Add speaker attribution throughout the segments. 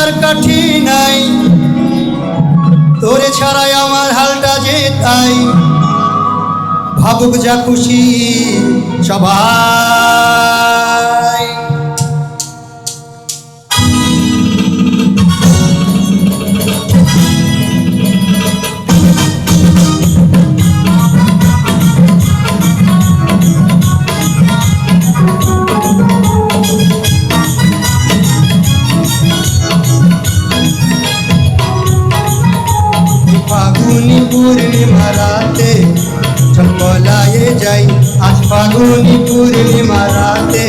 Speaker 1: আর কাঠি নাই, তোরে ছাড়াই আমার হালটা যে তাই। ভাবুক যা খুশি সবাই। ফাগুনি পূর্ণিমা রাতে চল পলায়ে যাই, আজ ফাগুনি পূর্ণিমা রাতে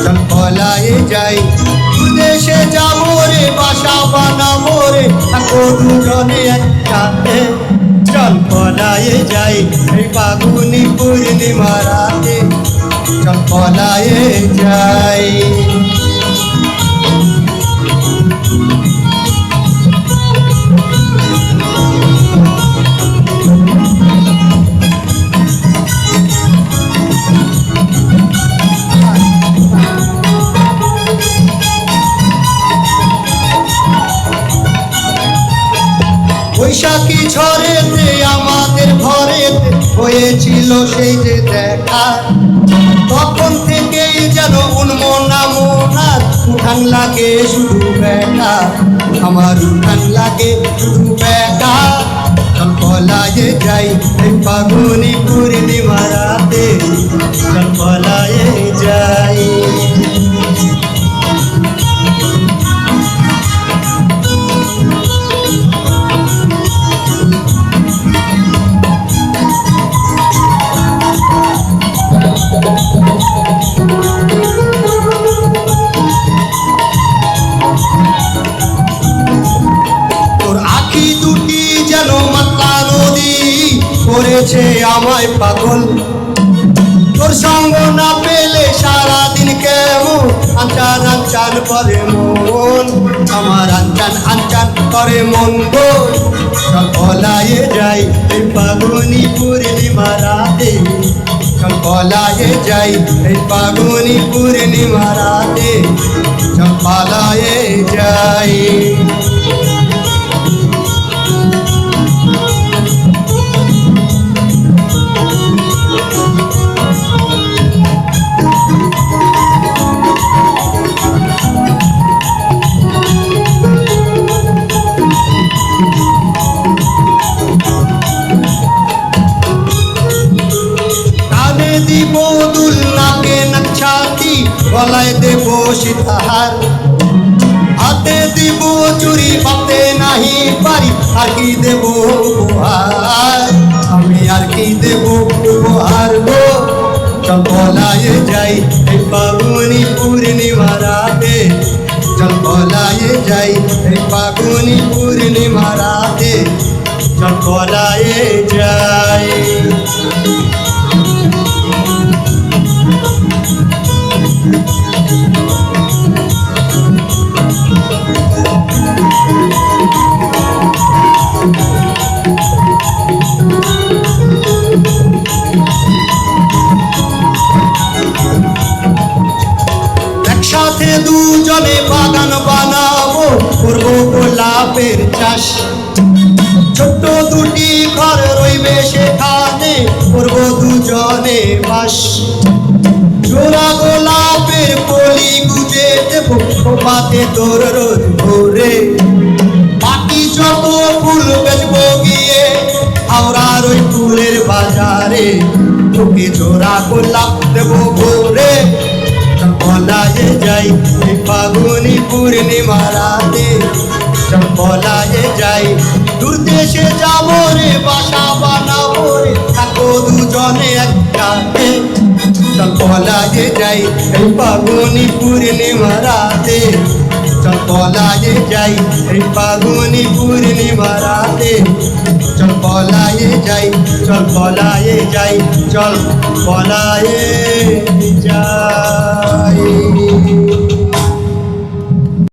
Speaker 1: চল পলায়ে যাই। দেশে যাবো রে, বাসা বানাবো রে, থাকো দুজনে একসাথে চল পলায়ে যাই। এই ফাগুনি পূর্ণিমা রাতে চল পলায়ে যাই। বৈশাখী ঝড়েতে আমাদের ঘরেতে হয়েছিল সেই যে দেখা, তখন থেকেই যেন উন্মনা মোনার উঠান লাগে শুধু বেটা, আমার উঠান লাগে শুধু বেটা। চল পলায়ে যাই এই ফাগুনি পূর্ণিমা রাতে, চল পলায়ে যাই। করেছে আমায় পাগল, তোর সঙ্গ না পেলে সারাদিন কেমন আনচান আনচান করে মন, আমার আনচান আনচান করে মন গো। চল পলায়ে যাই এই ফাগুনি পূর্ণিমা রাতে, চল পলায়ে যাই এই ফাগুনি পূর্ণিমা রাতে, চল পলায়ে যাই। দিব দুল নাকে নাকছাতি, গলায় দেব সীতাহার, হাতে দিব চুরি পাতে নাহি পারি, আর কি দেব উপহার, আমি আর কি দেব উপহার গো। চল পলায়ে যাই এই ফাগুনি পূর্ণিমা রাতে, চল পলায়ে যাই এই ফাগুনি পূর্ণিমা রাতে, চল পলায়ে যাই। একসাথে দুজনে বাগান বানাবো, করবো গোলাপের চাষ, ছোট্ট দুটি ঘর রইবে সেখানে, করবো দুজনে বাস। জোড়া গোলাপের কলি গুজে দেবো পাতে তোর রোজ ভোরে, বাকি যত ফুল বেচবো গিয়ে হাওড়ার ওই ফুলের বাজারে, তোকে জোড়া গোলাপ দেবো ভোরে। চল পলায়ে যাই এই ফাগুনি পূর্ণিমা রাতে, চল পলায়ে যাই। দূর দেশে যাবো রে, বাসা বানাবো রে, থাকো দুজনে একসাথে চল পলায়ে যাই এই ফাগুনি পূর্ণিমা রাতে, চল পলায়ে যাই এই ফাগুনি পূর্ণিমা রাতে, চল পলায়ে যাই, চল পলায়ে যাই, চল পলায়ে যাই।